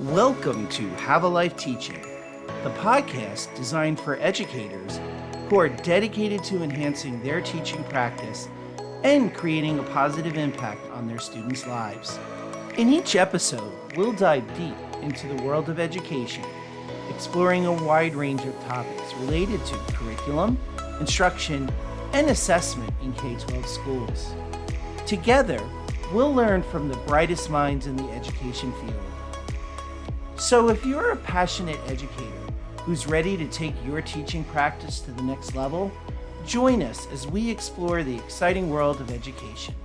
Welcome to Have a Life Teaching, the podcast designed for educators who are dedicated to enhancing their teaching practice and creating a positive impact on their students' lives. In each episode, we'll dive deep into the world of education, exploring a wide range of topics related to curriculum, instruction, and assessment in K-12 schools. Together, we'll learn from the brightest minds in the education field. So if you're a passionate educator who's ready to take your teaching practice to the next level, join us as we explore the exciting world of education.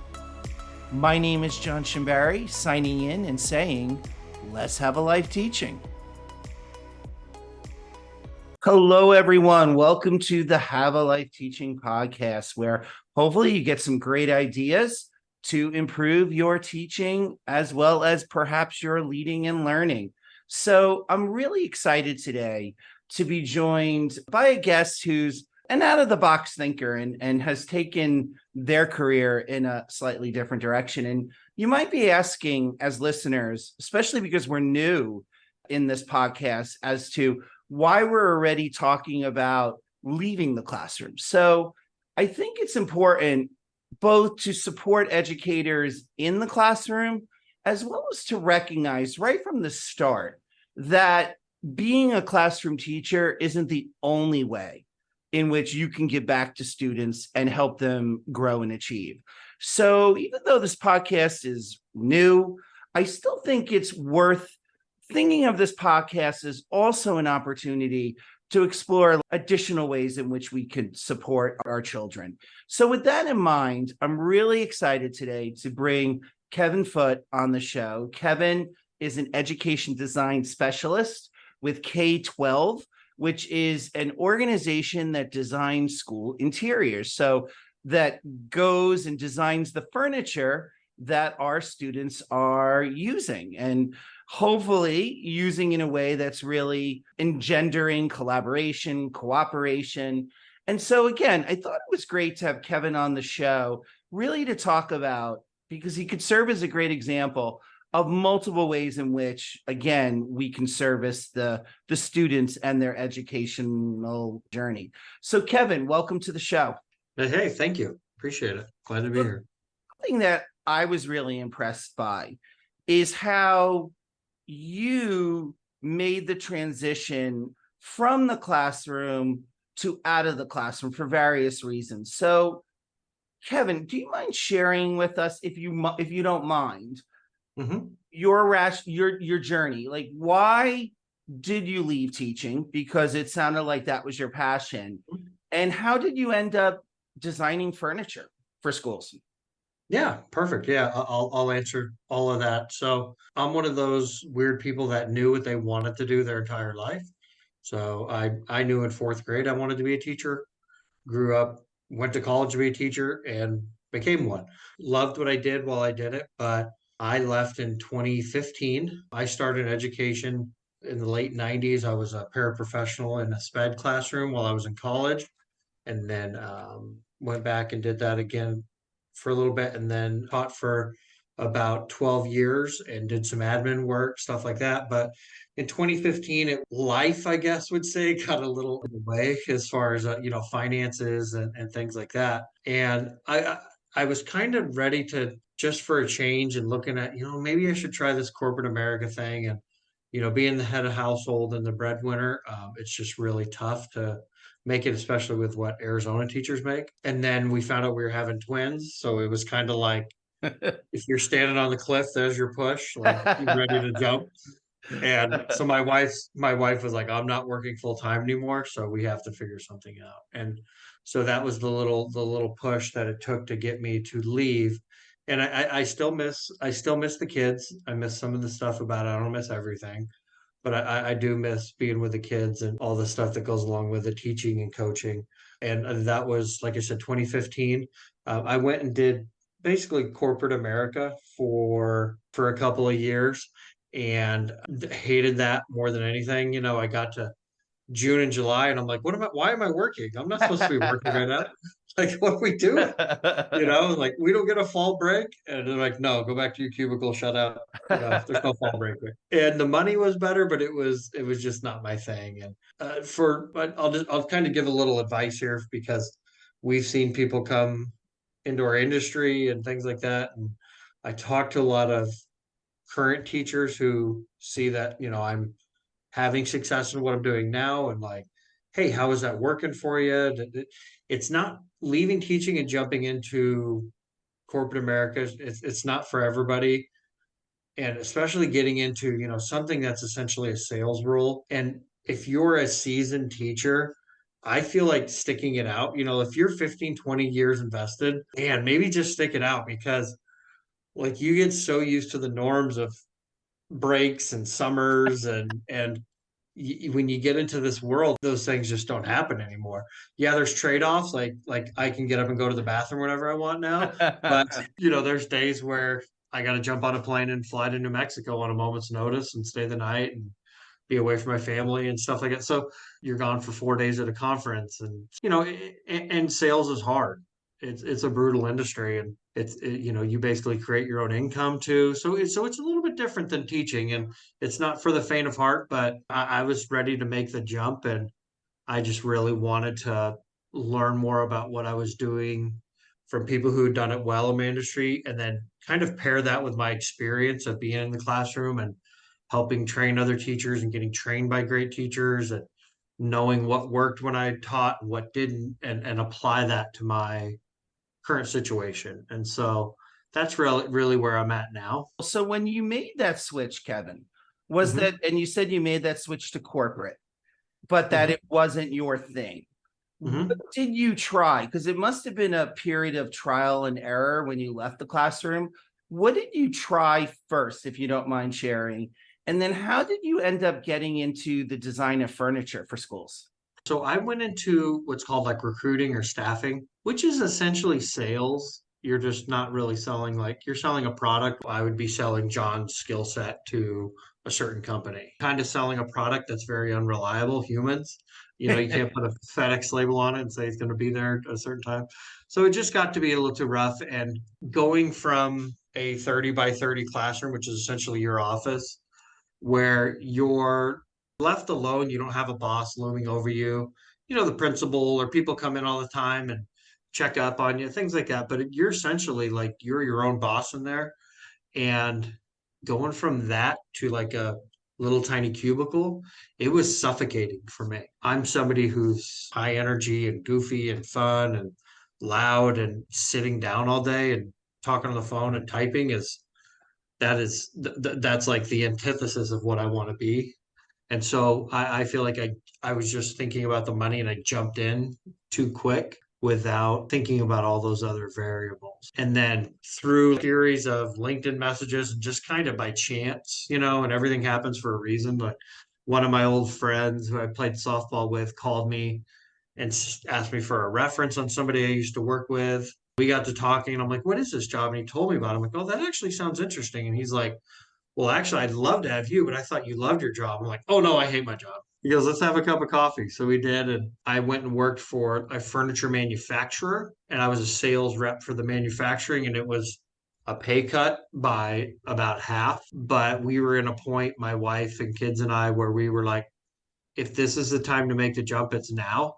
My name is John Shimbari, signing in and saying, let's have a life teaching. Hello, everyone. Welcome to the Have a Life Teaching podcast, where hopefully you get some great ideas to improve your teaching as well as perhaps your leading and learning. So I'm really excited today to be joined by a guest who's an out-of-the-box thinker and has taken their career in a slightly different direction. And you might be asking as listeners, especially because we're new in this podcast, as to why we're already talking about leaving the classroom. So I think it's important both to support educators in the classroom, as well as to recognize right from the start that being a classroom teacher isn't the only way in which you can give back to students and help them grow and achieve. So even though this podcast is new, I still think it's worth thinking of this podcast as also an opportunity to explore additional ways in which we could support our children. So with that in mind, I'm really excited today to bring Kevin Foote on the show. Kevin is an education design specialist with K-12, which is an organization that designs school interiors. So that goes and designs the furniture that our students are using, and hopefully using in a way that's really engendering collaboration, cooperation. And so again, I thought it was great to have Kevin on the show, really to talk about, because he could serve as a great example of multiple ways in which, again, we can service the students and their educational journey. So Kevin, welcome to the show. Hey, thank you. Appreciate it. Glad to be here. Something that I was really impressed by is how you made the transition from the classroom to out of the classroom for various reasons. So Kevin, do you mind sharing with us, if you don't mind, your journey? Like, why did you leave teaching? Because it sounded like that was your passion. And how did you end up designing furniture for schools? Yeah, perfect. Yeah, I'll answer all of that. So I'm one of those weird people that knew what they wanted to do their entire life. So I knew in fourth grade I wanted to be a teacher, grew up, went to college to be a teacher, and became one. Loved what I did while I did it, but I left in 2015. I started education in the late 90s. I was a paraprofessional in a SPED classroom while I was in college, and then went back and did that again for a little bit, and then taught for about 12 years and did some admin work, stuff like that. But in 2015, life, I guess, would say, got a little in the way as far as, finances and things like that. And I was kind of ready to just for a change and looking at, maybe I should try this corporate America thing. And, being the head of household and the breadwinner, it's just really tough to make it, especially with what Arizona teachers make. And then we found out we were having twins. So it was kind of like, if you're standing on the cliff, there's your push, like you're ready to jump. And so my wife was like, I'm not working full time anymore, so we have to figure something out. And so that was the little push that it took to get me to leave. And I still miss the kids. I miss some of the stuff about it. I don't miss everything, but I do miss being with the kids and all the stuff that goes along with the teaching and coaching. And that was, like I said, 2015. I went and did basically corporate America for a couple of years and hated that more than anything. I got to June and July and I'm like, why am I working? I'm not supposed to be working right now. Like, what are we doing? Like, we don't get a fall break. And they're like, no, go back to your cubicle, shut up. There's no fall break. And the money was better, but it was just not my thing. And but I'll kind of give a little advice here because we've seen people come into our industry and things like that. And I talk to a lot of current teachers who see that, I'm having success in what I'm doing now and like, hey, how is that working for you? It's not leaving teaching and jumping into corporate America. It's not for everybody. And especially getting into, something that's essentially a sales role. And if you're a seasoned teacher, I feel like sticking it out, if you're 15, 20 years invested, and maybe just stick it out because like you get so used to the norms of breaks and summers and when you get into this world, those things just don't happen anymore. Yeah, there's trade-offs. Like I can get up and go to the bathroom whenever I want now, but there's days where I got to jump on a plane and fly to New Mexico on a moment's notice and stay the night and be away from my family and stuff like that. So you're gone for 4 days at a conference, and and sales is hard. It's a brutal industry, and you basically create your own income too. So it's a little bit different than teaching, and it's not for the faint of heart. But I was ready to make the jump, and I just really wanted to learn more about what I was doing from people who had done it well in my industry, and then kind of pair that with my experience of being in the classroom and helping train other teachers and getting trained by great teachers and knowing what worked when I taught and what didn't, and apply that to my current situation. And so that's really where I'm at now. So when you made that switch, Kevin, was Mhm, that, and you said you made that switch to corporate, but that mhm, it wasn't your thing. What mhm. did you try? Because it must have been a period of trial and error when you left the classroom. What did you try first, if you don't mind sharing? And then how did you end up getting into the design of furniture for schools? So I went into what's called like recruiting or staffing, which is essentially sales. You're just not really selling, like you're selling a product. I would be selling John's skill set to a certain company, kind of selling a product that's very unreliable, humans. You can't put a FedEx label on it and say it's going to be there at a certain time. So it just got to be a little too rough. And going from a 30 by 30 classroom, which is essentially your office, where you're left alone. You don't have a boss looming over you. The principal or people come in all the time and check up on you, things like that. But you're essentially like you're your own boss in there. And going from that to like a little tiny cubicle, it was suffocating for me. I'm somebody who's high energy and goofy and fun and loud, and sitting down all day and talking on the phone and typing that's like the antithesis of what I want to be. And so I feel like I was just thinking about the money and I jumped in too quick without thinking about all those other variables. And then through a series of LinkedIn messages and just kind of by chance, and everything happens for a reason. But one of my old friends who I played softball with called me and asked me for a reference on somebody I used to work with. We got to talking and I'm like, what is this job? And he told me about it. I'm like, oh, that actually sounds interesting. And he's like, well, actually, I'd love to have you, but I thought you loved your job. I'm like, oh no, I hate my job. He goes, let's have a cup of coffee. So we did. And I went and worked for a furniture manufacturer, and I was a sales rep for the manufacturing, and it was a pay cut by about half. But we were in a point, my wife and kids and I, where we were like, if this is the time to make the jump, it's now,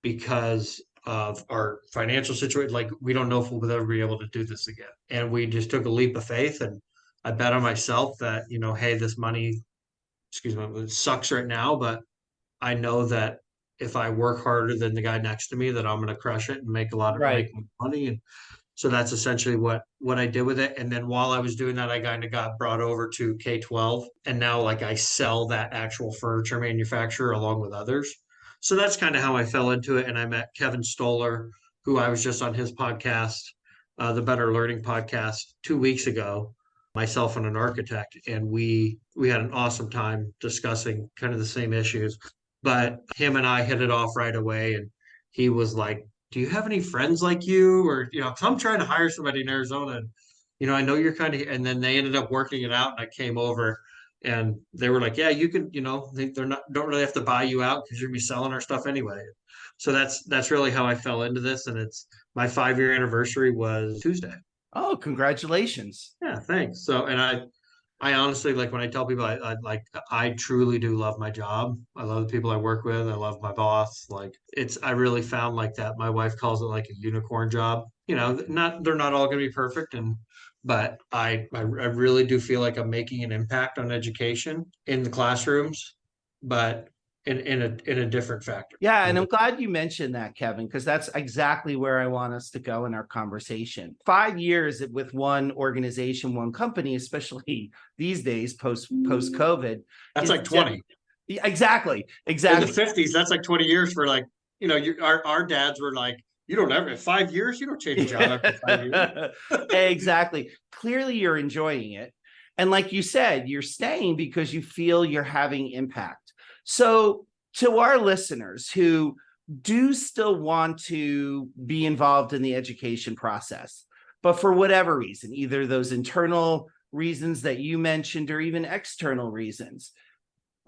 because of our financial situation. Like, we don't know if we'll ever be able to do this again. And we just took a leap of faith, and I bet on myself that, hey, this money, excuse me, it sucks right now, but I know that if I work harder than the guy next to me, that I'm going to crush it and make Right. money. And so that's essentially what I did with it. And then while I was doing that, I kind of got brought over to K-12, and now like I sell that actual furniture manufacturer along with others. So that's kind of how I fell into it. And I met Kevin Stoller, who I was just on his podcast, the Better Learning podcast, 2 weeks ago, myself and an architect, and we had an awesome time discussing kind of the same issues. But him and I hit it off right away, and he was like, do you have any friends like you? Or, cause I'm trying to hire somebody in Arizona. And, I know you're kind of, and then they ended up working it out, and I came over. And they were like, yeah, you can, they're not, don't really have to buy you out because you're gonna be selling our stuff anyway. So that's really how I fell into this. And it's my 5 year anniversary was Tuesday. Oh, congratulations. Yeah, thanks. So, and I honestly, like when I tell people I truly do love my job. I love the people I work with. I love my boss. Like I really found like that. My wife calls it like a unicorn job. They're not all going to be perfect, but I really do feel like I'm making an impact on education in the classrooms, but in a different factor. Yeah, and I'm glad you mentioned that, Kevin, because that's exactly where I want us to go in our conversation. 5 years with one organization, one company, especially these days, post COVID, That's is like 20. Exactly, In the exactly. 50s, that's like 20 years for like, our dads were like, you don't ever, 5 years, you don't change a job after 5 years. Exactly. Clearly, you're enjoying it. And like you said, you're staying because you feel you're having impact. So, to our listeners who do still want to be involved in the education process, but for whatever reason, either those internal reasons that you mentioned or even external reasons,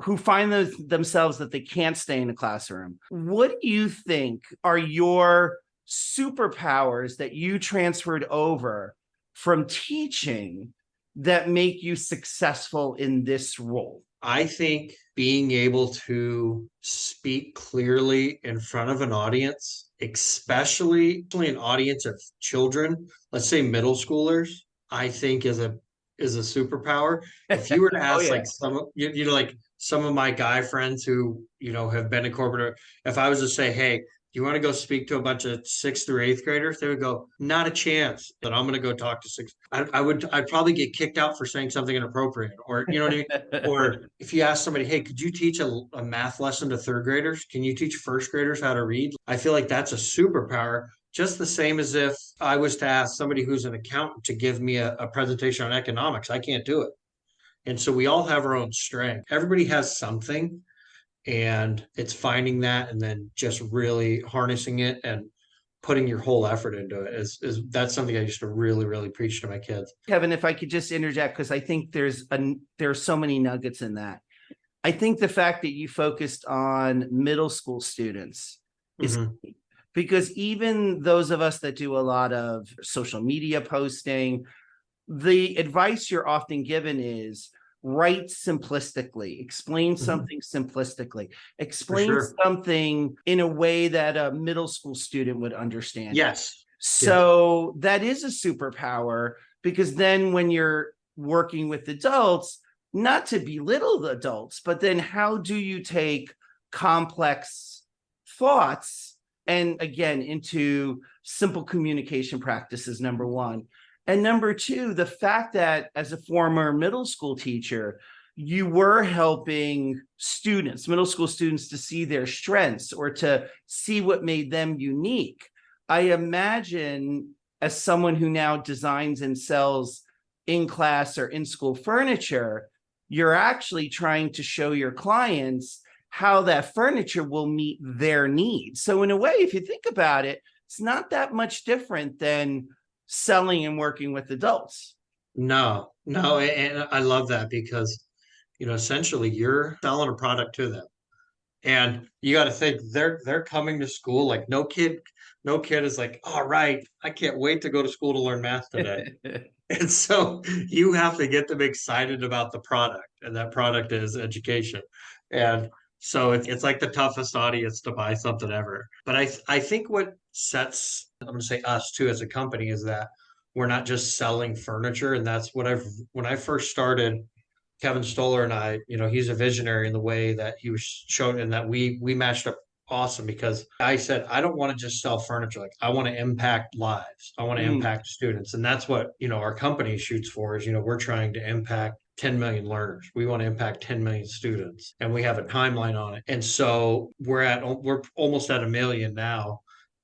who find themselves that they can't stay in a classroom, what do you think are your superpowers that you transferred over from teaching that make you successful in this role? I think being able to speak clearly in front of an audience, especially an audience of children, let's say middle schoolers, I think is a superpower. If you were to Oh ask yeah. like like some of my guy friends who, have been in corporate, if I was to say, hey, you want to go speak to a bunch of 6th through 8th graders? They would go, not a chance that I'm going to go talk to six. I'd probably get kicked out for saying something inappropriate, or you know what I mean. Or if you ask somebody, hey, could you teach a math lesson to 3rd graders? Can you teach 1st graders how to read? I feel like that's a superpower. Just the same as if I was to ask somebody who's an accountant to give me a presentation on economics. I can't do it. And so we all have our own strength. Everybody has something, and it's finding that and then just really harnessing it and putting your whole effort into it is that's something I used to really, really preach to my kids. Kevin, if I could just interject, because I think there's so many nuggets in that. I think the fact that you focused on middle school students is Mm-hmm. key, because even those of us that do a lot of social media posting, the advice you're often given is write simplistically, explain Mm-hmm. something simplistically, For explain sure. something in a way that a middle school student would understand it. Yes. Yes. So that is a superpower, because then when you're working with adults, not to belittle the adults, but then how do you take complex thoughts and again into simple communication practices, number one. And number two, the fact that as a former middle school teacher, you were helping students, middle school students, to see their strengths or to see what made them unique. I imagine, as someone who now designs and sells in class or in school furniture, you're actually trying to show your clients how that furniture will meet their needs. So in a way, if you think about it, it's not that much different than selling and working with adults. No, no, and I love that because, essentially you're selling a product to them. And you got to think they're coming to school like no kid is like, all right, I can't wait to go to school to learn math today. And so you have to get them excited about the product, and that product is education. And so it's like the toughest audience to buy something ever. But I think what sets, I'm going to say us too as a company, is that we're not just selling furniture. And that's what when I first started, Kevin Stoller and I, he's a visionary in the way that he was shown, and that we matched up awesome, because I said, I don't want to just sell furniture. Like, I want to impact lives. I want to Mm. impact students. And that's what, our company shoots for is, we're trying to impact 10 million learners. We want to impact 10 million students, and we have a timeline on it. And so we're almost at 1 million now.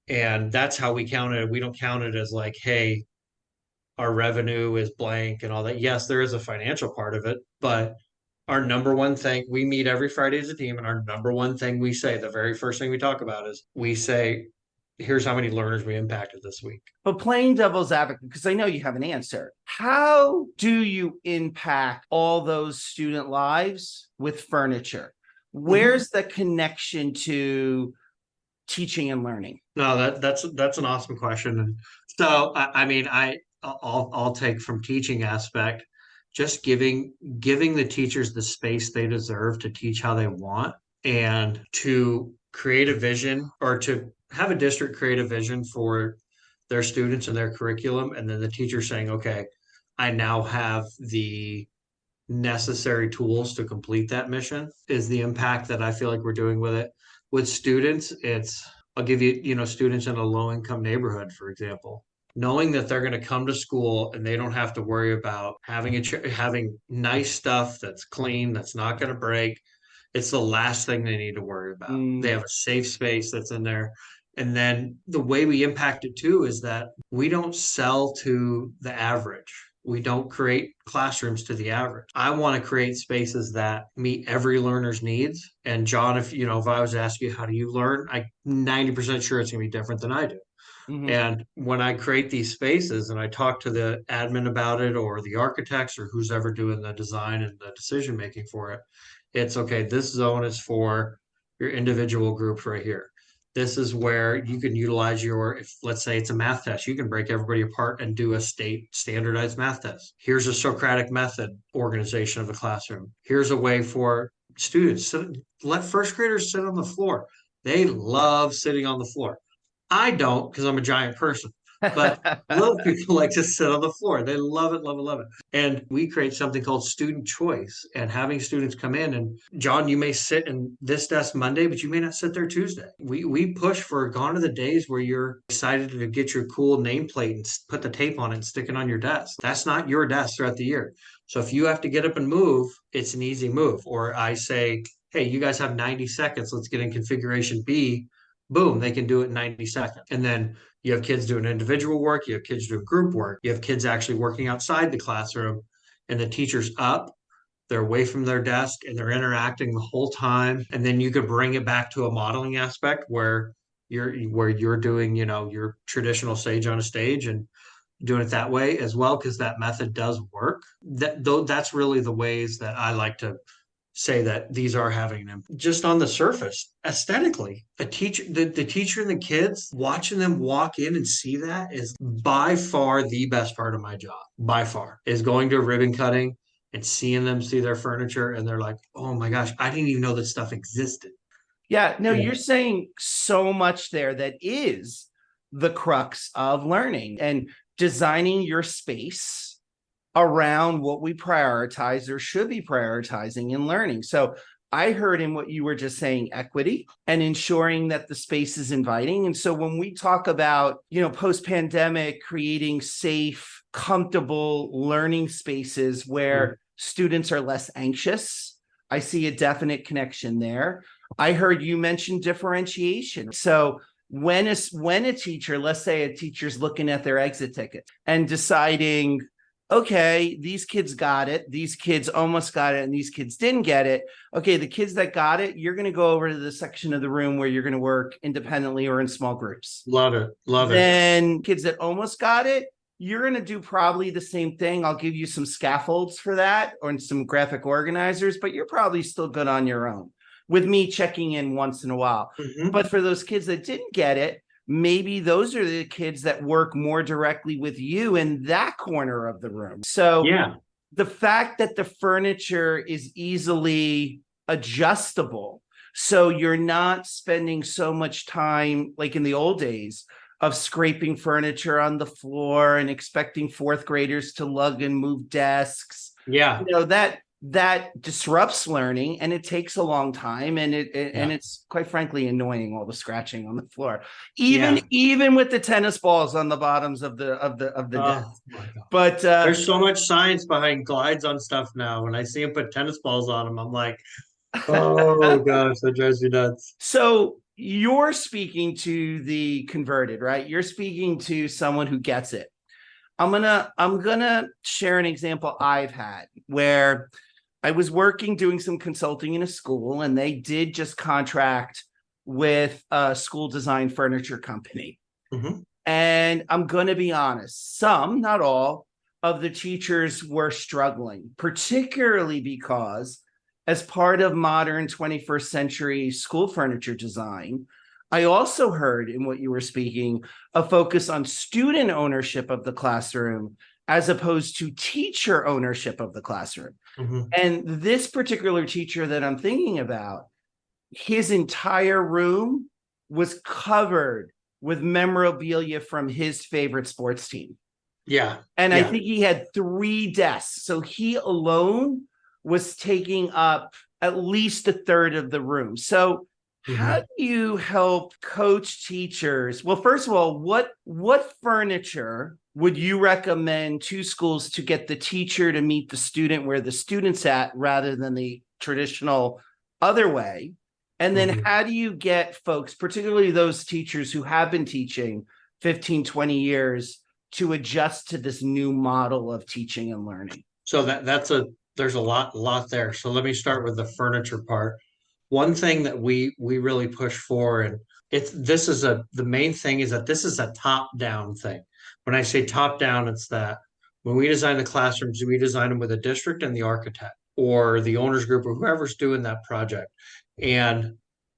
And that's how we count it. We don't count it as like, hey, our revenue is blank and all that. Yes, there is a financial part of it, but our number one thing, we meet every Friday as a team, and our number one thing we say, the very first thing we talk about is we say, here's how many learners we impacted this week. But playing devil's advocate, because I know you have an answer, how do you impact all those student lives with furniture? Where's the connection to teaching and learning? No, that's an awesome question. And so I mean, I'll take from teaching aspect, just giving the teachers the space they deserve to teach how they want, and to create a vision, or to have a district create a vision for their students and their curriculum, and then the teacher saying, okay, I now have the necessary tools to complete that mission, is the impact that I feel like we're doing with it. With students, I'll give you, students in a low income neighborhood, for example, knowing that they're going to come to school and they don't have to worry about having nice stuff that's clean, that's not going to break. It's the last thing they need to worry about. They have a safe space that's in there. And then the way we impact it too is that we don't sell to the average. We don't create classrooms to the average. I want to create spaces that meet every learner's needs. And John, if I was to ask you, how do you learn? I'm 90% sure it's going to be different than I do. Mm-hmm. And when I create these spaces and I talk to the admin about it, or the architects, or who's ever doing the design and the decision making for it, it's okay. This zone is for your individual groups right here. This is where you can utilize if let's say it's a math test, you can break everybody apart and do a state standardized math test. Here's a Socratic method organization of the classroom. Here's a way for students. Let first graders sit on the floor. They love sitting on the floor. I don't, because I'm a giant person, but little people like to sit on the floor. They love it, love it, love it. And we create something called student choice, and having students come in, and John, you may sit in this desk Monday, but you may not sit there Tuesday. We push for gone are the days where you're excited to get your cool nameplate and put the tape on it and stick it on your desk. That's not your desk throughout the year. So if you have to get up and move, it's an easy move. Or I say, hey, you guys have 90 seconds. Let's get in configuration B. Boom, they can do it in 90 seconds. And then you have kids doing individual work, you have kids doing group work, you have kids actually working outside the classroom, and the teacher's up, they're away from their desk, and they're interacting the whole time. And then you could bring it back to a modeling aspect where you're doing, your traditional sage on a stage, and doing it that way as well, because that method does work. That's really the ways that I like to say that these are having them. Just on the surface, aesthetically, the teacher and the kids, watching them walk in and see that is by far the best part of my job. By far, is going to ribbon cutting and seeing them see their furniture, and they're like, oh my gosh, I didn't even know this stuff existed. Yeah, no, you're saying so much there that is the crux of learning and designing your space around what we prioritize or should be prioritizing in learning. So I heard in what you were just saying, equity and ensuring that the space is inviting. And so when we talk about, post-pandemic, creating safe, comfortable learning spaces where students are less anxious, I see a definite connection there. I heard you mention differentiation. So when a teacher, let's say a teacher's looking at their exit ticket and deciding, okay, these kids got it, these kids almost got it, and these kids didn't get it. Okay, the kids that got it, you're going to go over to the section of the room where you're going to work independently or in small groups. Love it. Love it. Then kids that almost got it, you're going to do probably the same thing. I'll give you some scaffolds for that or some graphic organizers, but you're probably still good on your own with me checking in once in a while. Mm-hmm. But for those kids that didn't get it, maybe those are the kids that work more directly with you in that corner of the room. So the fact that the furniture is easily adjustable, so you're not spending so much time like in the old days of scraping furniture on the floor and expecting fourth graders to lug and move desks. Yeah. That disrupts learning, and it takes a long time, and and it's quite frankly annoying, all the scratching on the floor, even with the tennis balls on the bottoms of the desk. But there's so much science behind glides on stuff now. When I see them put tennis balls on them, I'm like, oh gosh, that drives me nuts. So you're speaking to the converted, right? You're speaking to someone who gets it. I'm gonna share an example I've had where I was doing some consulting in a school, and they did just contract with a school design furniture company. Mhm. And I'm going to be honest, some, not all, of the teachers were struggling, particularly because, as part of modern 21st century school furniture design, I also heard in what you were speaking a focus on student ownership of the classroom as opposed to teacher ownership of the classroom. Mhm. And this particular teacher that I'm thinking about, his entire room was covered with memorabilia from his favorite sports team. Yeah. And I Yeah. think he had 3 desks. So he alone was taking up at least a third of the room. So how Mhm. do you help coach teachers? Well, first of all, what furniture would you recommend to schools to get the teacher to meet the student where the student's at rather than the traditional other way? And then Mhm. how do you get folks, particularly those teachers who have been teaching 15, 20 years, to adjust to this new model of teaching and learning? So there's a lot there. So let me start with the furniture part. One thing that we really push for, and the main thing is that this is a top down thing. When I say top down, it's that when we design the classrooms, we design them with a district and the architect or the owners group or whoever's doing that project. And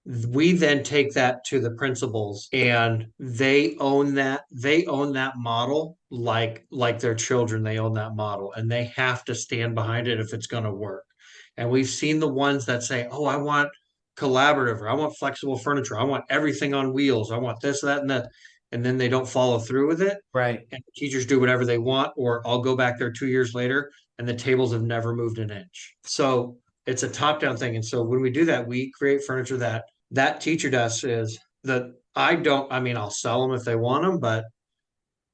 we then take that to the principals and they own that model like their children. They own that model and they have to stand behind it if it's going to work. And we've seen the ones that say, oh, I want collaborative, or I want flexible furniture, I want everything on wheels, I want this, that, and that, and then they don't follow through with it. Right. And teachers do whatever they want, or I'll go back there 2 years later and the tables have never moved an inch. So it's a top down thing. And so when we do that, we create furniture that teacher desk is that I don't, I mean, I'll sell them if they want them, but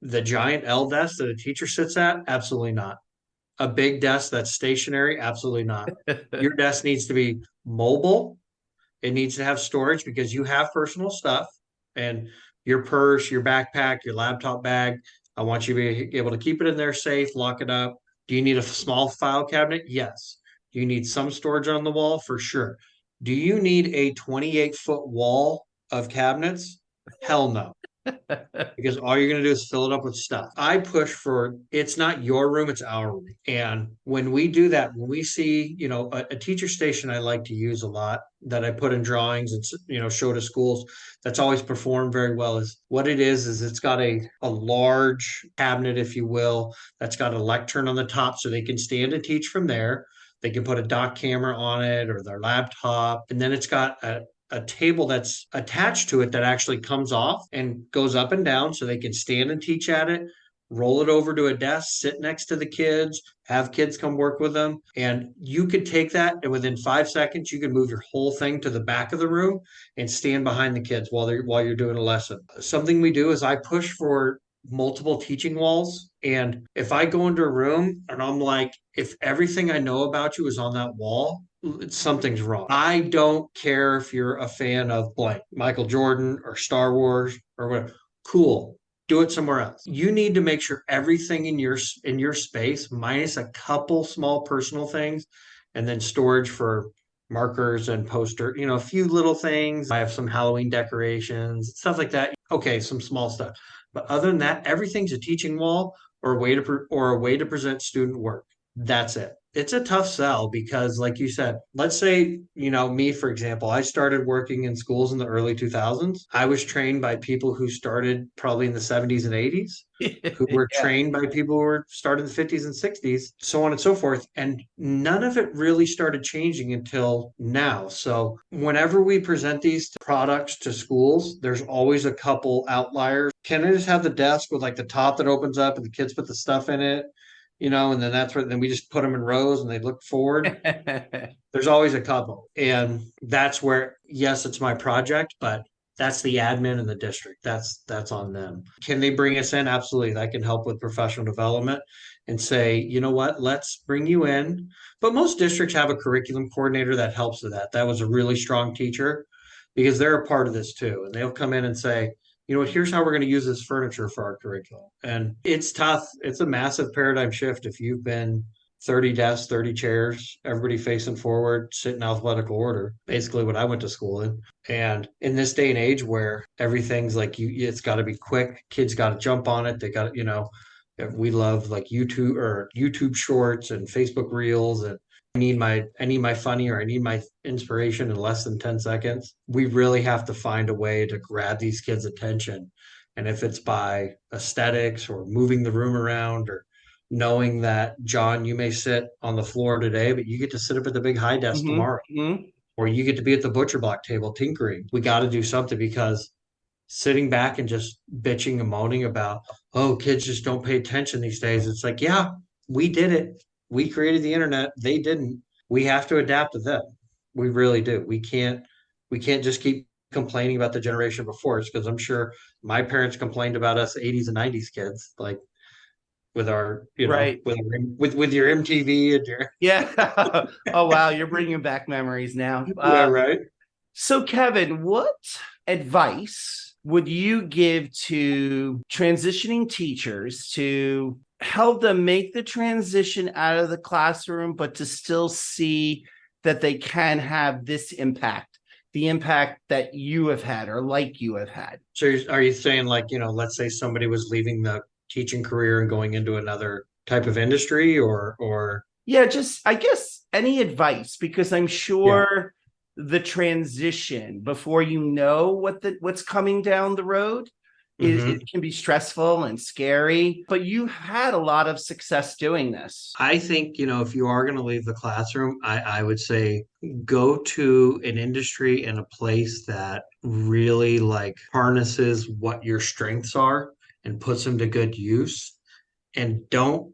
the giant L desk that a teacher sits at, absolutely not. A big desk that's stationary, absolutely not. Your desk needs to be mobile. It needs to have storage because you have personal stuff and your purse, your backpack, your laptop bag. I want you to be able to keep it in there safe, lock it up. Do you need a small file cabinet? Yes. Do you need some storage on the wall? For sure. Do you need a 28-foot wall of cabinets? Hell no, because all you're going to do is fill it up with stuff. I push for it's not your room, it's our room. And when we do that, when we see, a teacher station I like to use a lot that I put in drawings and, show to schools that's always performed very well is what it is it's got a large cabinet, if you will, that's got a lectern on the top so they can stand and teach from there. They can put a dock camera on it or their laptop. And then it's got a table that's attached to it that actually comes off and goes up and down so they can stand and teach at it, roll it over to a desk, sit next to the kids, have kids come work with them. And you could take that and within 5 seconds, you can move your whole thing to the back of the room and stand behind the kids while you're doing a lesson. Something we do is I push for multiple teaching walls. And if I go into a room and I'm like, if everything I know about you is on that wall, something's wrong. I don't care if you're a fan of blank, Michael Jordan or Star Wars or whatever. Cool. Do it somewhere else. You need to make sure everything in your space, minus a couple small personal things, and then storage for markers and poster, a few little things. I have some Halloween decorations, stuff like that. Okay, some small stuff. But other than that, everything's a teaching wall or a way to present student work. That's it. It's a tough sell because, like you said, let's say, me, for example, I started working in schools in the early 2000s. I was trained by people who started probably in the 70s and 80s, who were Yeah. trained by people who were started in the 50s and 60s, so on and so forth. And none of it really started changing until now. So whenever we present these products to schools, there's always a couple outliers. Can I just have the desk with like the top that opens up and the kids put the stuff in it? And then then we just put them in rows and they look forward. There's always a couple. And that's where, yes, it's my project, but that's the admin in the district. That's on them. Can they bring us in? Absolutely. That can help with professional development and say, you know what, let's bring you in. But most districts have a curriculum coordinator that helps with that. That was a really strong teacher because they're a part of this too. And they'll come in and say, here's how we're going to use this furniture for our curriculum. And it's tough. It's a massive paradigm shift if you've been 30 desks, 30 chairs, everybody facing forward, sit in alphabetical order, basically what I went to school in. And in this day and age where everything's like it's got to be quick, kids got to jump on it. They got to, we love like YouTube shorts and Facebook reels, and I need my funny, or I need my inspiration in less than 10 seconds. We really have to find a way to grab these kids' attention. And if it's by aesthetics or moving the room around, or knowing that, John, you may sit on the floor today, but you get to sit up at the big high desk tomorrow, or you get to be at the butcher block table tinkering. We got to do something, because sitting back and just bitching and moaning about, oh, kids just don't pay attention these days. It's like, yeah, we did it. We created the internet. They didn't. We have to adapt to them. We really do. We can't just keep complaining about the generation before us, because I'm sure my parents complained about us 80s and 90s kids, like with our, Right. with your MTV and your Yeah. Oh, wow. You're bringing back memories now. yeah, right. So, Kevin, what advice would you give to transitioning teachers to help them make the transition out of the classroom, but to still see that they can have this impact, the impact that you have had or like you have had? So are you saying, like, let's say somebody was leaving the teaching career and going into another type of industry, or Yeah, just I guess any advice, because I'm sure the transition before you know what's coming down the road it can be stressful and scary, but you had a lot of success doing this. I think, if you are going to leave the classroom, I would say go to an industry and a place that really like harnesses what your strengths are and puts them to good use. And don't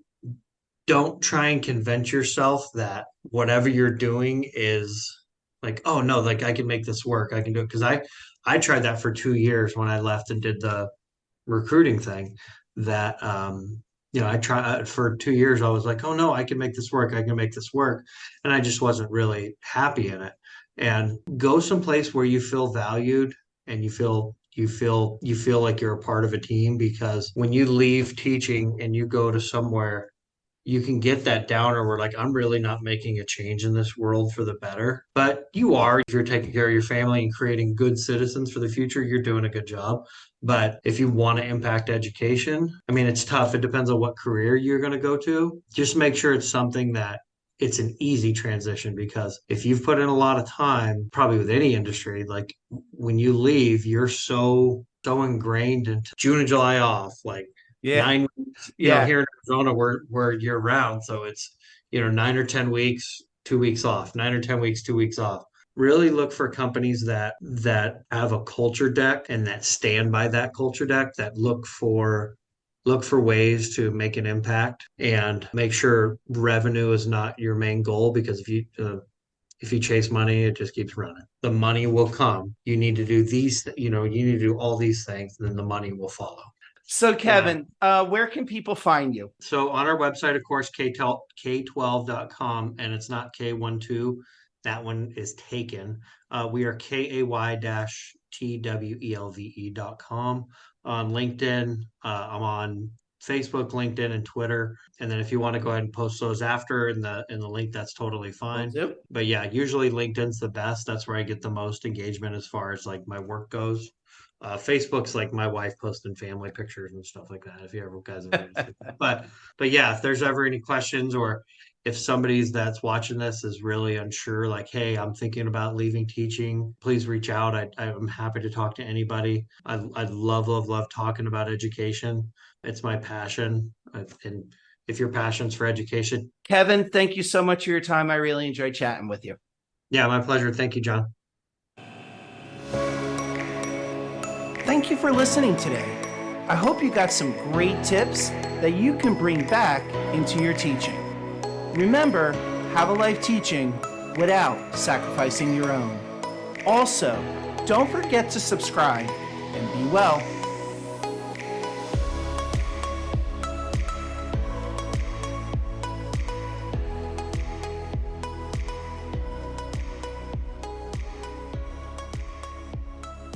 try and convince yourself that whatever you're doing is like, oh no, like I can make this work. I can do it. Because I tried that for 2 years when I left and did the recruiting thing. That I tried for 2 years. I was like, oh no, I can make this work. I can make this work. And I just wasn't really happy in it. And go someplace where you feel valued, and you feel like you're a part of a team, because when you leave teaching and you go to somewhere, you can get that downer where, like, I'm really not making a change in this world for the better. But you are. If you're taking care of your family and creating good citizens for the future, you're doing a good job. But if you want to impact education, I mean, it's tough. It depends on what career you're going to go to. Just make sure it's something that it's an easy transition, because if you've put in a lot of time, probably with any industry, like when you leave, you're so ingrained into June and July off, like Yeah. 9 weeks, Yeah. here in Arizona, we're year round. So it's, 9 or 10 weeks, 2 weeks off, 9 or 10 weeks, 2 weeks off. Really look for companies that have a culture deck and that stand by that culture deck, that look for ways to make an impact, and make sure revenue is not your main goal, because if you chase money, it just keeps running. The money will come. You need to do you need to do all these things, and then the money will follow. So, Kevin, where can people find you? So on our website, of course, K12.com, and it's not K12. That one is taken. We are KAY-TWELVE.com. On LinkedIn, I'm on Facebook, LinkedIn, and Twitter. And then if you want to go ahead and post those after in the link, that's totally fine. But yeah, usually LinkedIn's the best. That's where I get the most engagement as far as like my work goes. Facebook's like my wife posting family pictures and stuff like that, if you ever guys are interested. But yeah, if there's ever any questions, or if somebody's that's watching this is really unsure, like, hey, I'm thinking about leaving teaching, please reach out. I'm happy to talk to anybody. I love talking about education. It's my passion. And if your passion's for education. Kevin, thank you so much for your time. I really enjoyed chatting with you. Yeah, my pleasure. Thank you, John. Thank you for listening today. I hope you got some great tips that you can bring back into your teaching. Remember, have a life teaching without sacrificing your own. Also, don't forget to subscribe and be well.